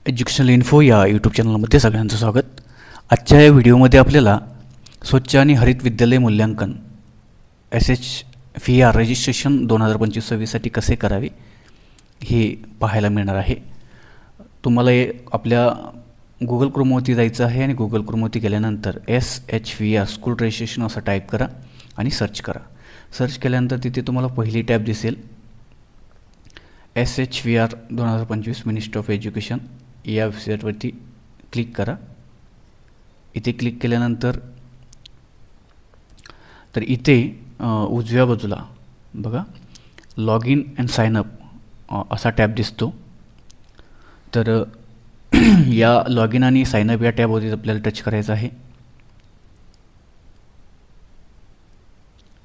Educational info या YouTube चॅनलमध्ये सगळ्यांचं स्वागत। आजच्या या व्हिडिओमध्ये आपल्याला स्वच्छ आणि हरित विद्यालय मूल्यांकन SHVR रजिस्ट्रेशन 2025-26 साठी कसे करावे हे पाहायला मिळणार आहे। तुम्हाला आपल्या Google Chromeवरती जायचं आहे आणि Google Chromeवरती गेल्यानंतर SHVR स्कूल रजिस्ट्रेशन असं टाईप करा आणि सर्च करा। सर्च केल्यानंतर तिथे तुम्हाला पहिली टॅब दिसेल SHVR 2025 मिनिस्ट्री ऑफ एज्युकेशन या वेबसाईटवरती क्लिक करा। इथे क्लिक केल्यानंतर तर इथे उजव्या बाजूला बघा log in and sign up असा टॅब दिसतो। तर या लॉग इन आणि साइन अप या टॅबवरती आपल्याला टच करायचं आहे।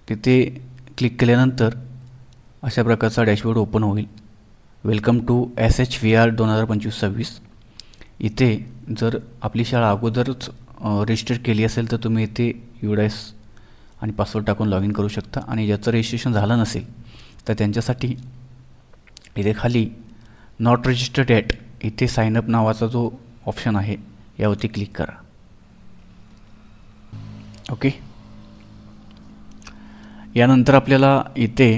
तिथे क्लिक केल्यानंतर अशा प्रकारचा डॅशबोर्ड ओपन होईल। Welcome to SHVR 2025-26। इथे जर आपली शाळा अगोदरच रजिस्टर केली असेल तर तुम्ही इथे UDIS आणि पासवर्ड टाकून लॉग इन करू शकता आणि ज्याचं रजिस्ट्रेशन झालं नसेल तर त्यांच्यासाठी इथे खाली नॉट रजिस्टर्ड ॲट इथे साइन अप नावाचा जो ऑप्शन आहे यावरती क्लिक करा। ओके, यानंतर आपल्याला इथे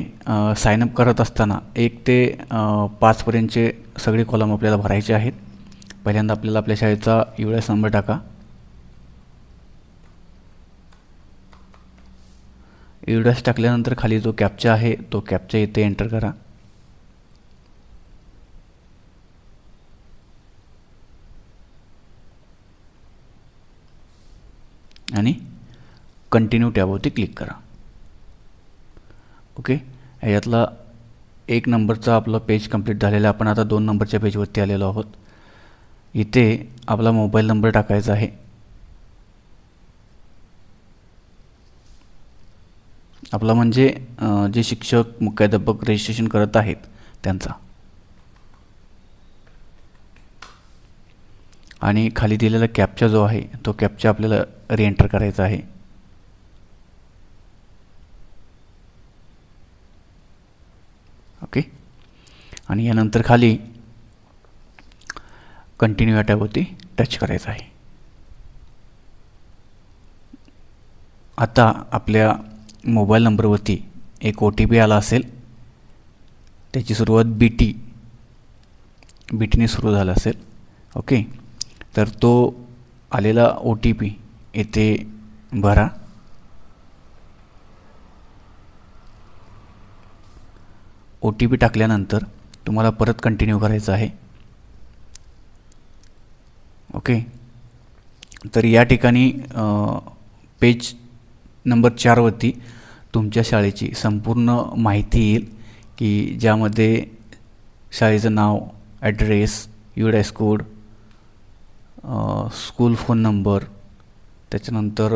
साइन अप करत असताना 1 ते 5 पर्यंतचे सगळे कॉलम आपल्याला भरायचे आहेत। पहिल्यांदा आपल्याला आपल्या शाळेचा UDIS नंबर टाका। UDIS टाकल्यानंतर खाली जो कॅप्चा आहे तो कॅप्चा इथे एंटर करा। आणि कंटिन्यू टॅबवरती क्लिक करा। ओके, यातला 1 नंबरचा आपला पेज कंप्लीट झालेला। आपण आता 2 नंबरच्या पेजवरती आलेलो आहोत। इथे आपला मोबाईल नंबर टाकायचा आहे। आपला म्हणजे जे शिक्षक मुख्याध्यापक रजिस्ट्रेशन करत आहेत त्यांचा। आणि खाली दिलेला कॅप्चा जो आहे तो कॅप्चा आपल्याला रिएंटर करायचा आहे। ओके, आणि यानंतर खाली कंटिन्यू या टॅबवरती टच करायचं आहे। आता आपल्या मोबाईल नंबरवरती एक OTP आला असेल, त्याची सुरुवात BTने सुरू झाला असेल। ओके, तर तो आलेला OTP इथे भरा। OTP टाकल्यानंतर तुम्हाला परत कंटिन्यू करायचं आहे। ओके, तर या ठिकाणी पेज नंबर 4 वरती तुमच्या शाळेची संपूर्ण माहिती येईल की ज्यामध्ये शाळेचं नाव, address, UDIS code, school phone number, त्याच्यानंतर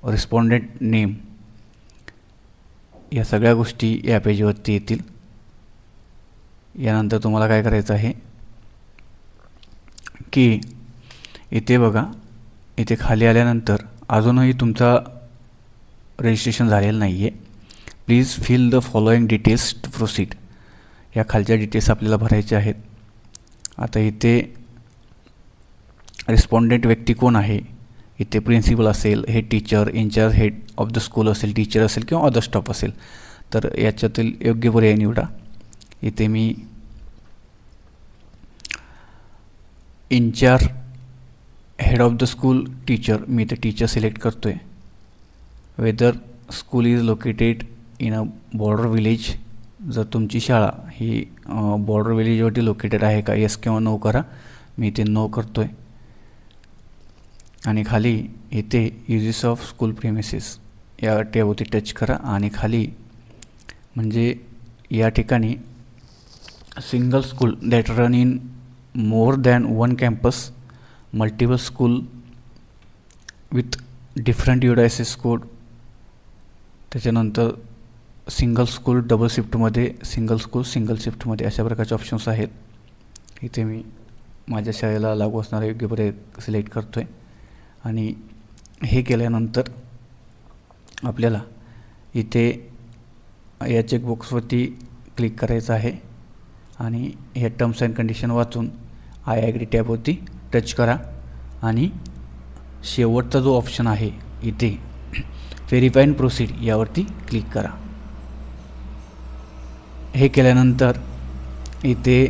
रिस्पॉन्डेंट नेम या सगळ्या गोष्टी या पेजवरती येतील। यानंतर तुम्हाला काय करायचं आहे की इथे बघा, इथे खाली आल्यानंतर अजूनही तुमचा रजिस्ट्रेशन झालेलं नाही आहे। Please fill the following details to proceed या खालच्या डिटेल्स आपल्याला भरायच्या आहेत। आता इथे रिस्पॉन्डेंट व्यक्ती कोण आहे, इथे प्रिन्सिपल असेल, head teacher, incharge head of the school असेल, टीचर असेल किंवा अदर स्टाफ असेल तर याच्यातील योग्य पर्याय निवडा। इथे मी in charge head of the school teacher, मी ते टीचर सिलेक्ट करतो आहे। Whether school is located in a border village, जर तुमची शाळा ही बॉर्डर विलेजवरती लोकेटेड आहे का, येस किंवा नो करा। मी ते नो करतो आहे। आणि खाली इथे युजेस ऑफ स्कूल प्रेमिसेस या टॅबवरती टच करा आणि खाली म्हणजे या ठिकाणी single school that run in more than 1 campus, multiple school with different UDIS code, त्याच्यानंतर सिंगल स्कूल डबल शिफ्टमध्ये, सिंगल स्कूल सिंगल शिफ्टमध्ये अशा प्रकारचे ऑप्शन्स आहेत। इथे मी माझ्या शाळेला लागू असणारा योग्य पर्याय सिलेक्ट करतो आहे। आणि हे केल्यानंतर आपल्याला इथे या चेकबॉक्सवरती क्लिक करायचं आहे आणि हे टर्म्स अँड कंडिशन वाचून आय ॲग्री टॅबवरती टच करा आणि शेवटचा जो ऑप्शन आहे इथे व्हेरीफाय अँड प्रोसीड यावरती क्लिक करा. हे केल्यानंतर इथे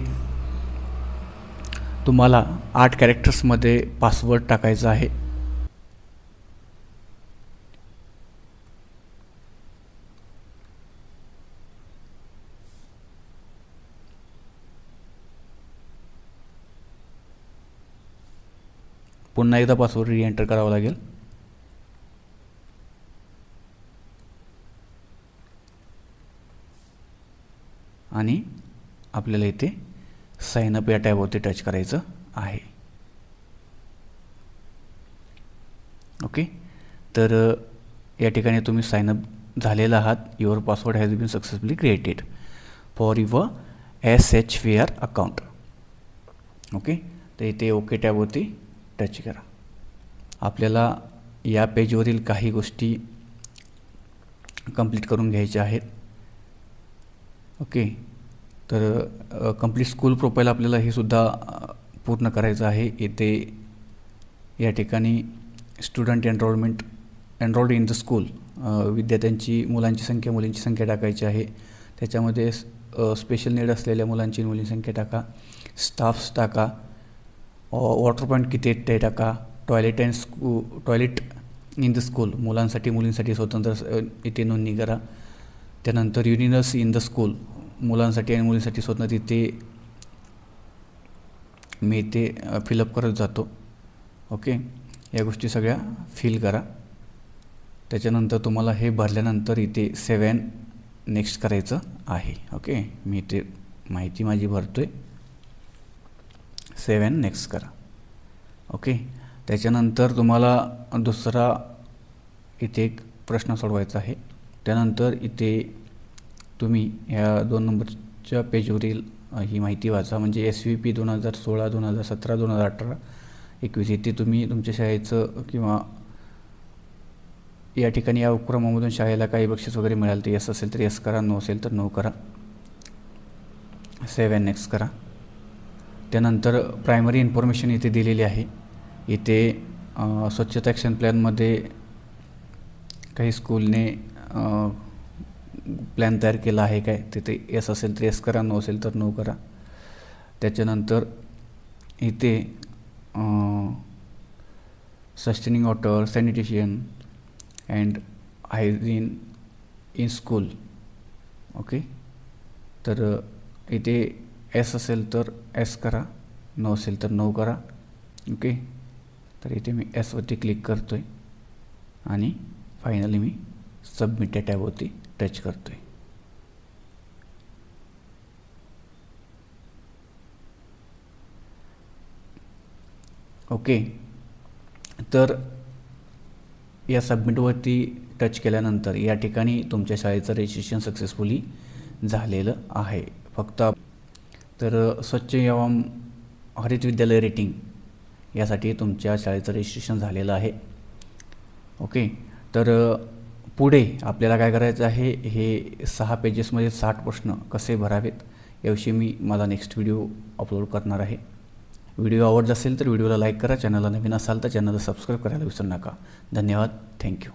तुम्हाला 8 कॅरेक्टर्समध्ये पासवर्ड टाकायचा आहे. पुन्हा एकदा पासवर्ड रीएंटर करावा लागेल. आणि आपल्याला इथे साइन अप या टॅबवरती टच करायचं आहे. ओके, तर या ठिकाणी तुम्ही साइन अप झालेला आहात. Your password has been successfully created for your SHVR account. Okay, तर इथे ओके टॅबवरती टच करा. आपल्याला या पेजवरील काही गोष्टी कंप्लीट करून घ्यायच्या आहेत. ओके, तर कंप्लीट स्कूल प्रोफाईल आपल्याला हे सुद्धा पूर्ण करायचं आहे. इथे या ठिकाणी student enrolled in the school, विद्यार्थ्यांची मुलांची संख्या मुलींची संख्या टाकायची आहे. त्याच्यामध्ये स्पेशल नीड असलेल्या मुलांची मुलींची संख्या टाका, स्टाफ्स टाका, वॉटर पॉईंट किती आहेत ते टाका, टॉयलेट इन द स्कूल मुलांसाठी मुलींसाठी स्वतंत्र इथे नोंदणी करा. त्यानंतर युनिनस इन द स्कूल मुलांसाठी आणि मुलींसाठी स्वतंत्र तिथे मी इथे फिलअप करत जातो. ओके, या गोष्टी सगळ्या फिल करा. त्याच्यानंतर तुम्हाला हे भरल्यानंतर इथे सेव्ह अँड नेक्स्ट करायचं आहे. ओके, मी इथे माहिती माझी भरतोय, सेव्ह अँड नेक्स्ट करा. ओके, त्याच्यानंतर तुम्हाला दुसरा इथे एक प्रश्न सोडवायचा आहे. त्यानंतर इथे तुम्ही ह्या 2 नंबरच्या पेजवरील ही माहिती वाचा, म्हणजे SVP 2016, 2017, 2018, 21 इथे तुम्ही तुमच्या शाळेचं किंवा या ठिकाणी या उपक्रमामधून शाळेला काही बक्षीस वगैरे मिळालं तर यस असेल तर यस करा, नो असेल तर नो करा. सेव्ह अँड नेक्स्ट करा. त्यानंतर प्रायमरी इन्फॉर्मेशन इथे दिलेली आहे. इथे स्वच्छता ॲक्शन प्लॅनमध्ये काही स्कूलने प्लॅन तयार केला आहे काय, तिथे यस असेल तर यस करा, नो असेल तर नो करा. त्याच्यानंतर इथे sustaining water, sanitation and hygiene in school. Okay, तर इथे एस असेल तर एस करा, नो असेल तर नो करा. ओके, तर इथे मी एसवरती क्लिक करतो आहे आणि फायनली मी सबमिट या टॅबवरती टच करतो आहे. ओके, तर या सबमिटवरती टच केल्यानंतर या ठिकाणी तुमच्या शाळेचं रजिस्ट्रेशन सक्सेसफुली झालेलं आहे. फक्त तर स्वच्छ एवं हरित विद्यालय रेटिंग यासाठी तुमच्या शाळेचं रजिस्ट्रेशन झालेलं आहे. ओके, तर पुढे आपल्याला काय करायचं आहे, हे 6 पेजेसमध्ये 60 प्रश्न कसे भरावेत याविषयी मी मला नेक्स्ट व्हिडिओ अपलोड करणार आहे. व्हिडिओ आवडला असेल तर व्हिडिओला लाईक करा, चॅनलला नवीन असाल तर चॅनलला सबस्क्राईब करायला विसरू नका. धन्यवाद, थँक्यू.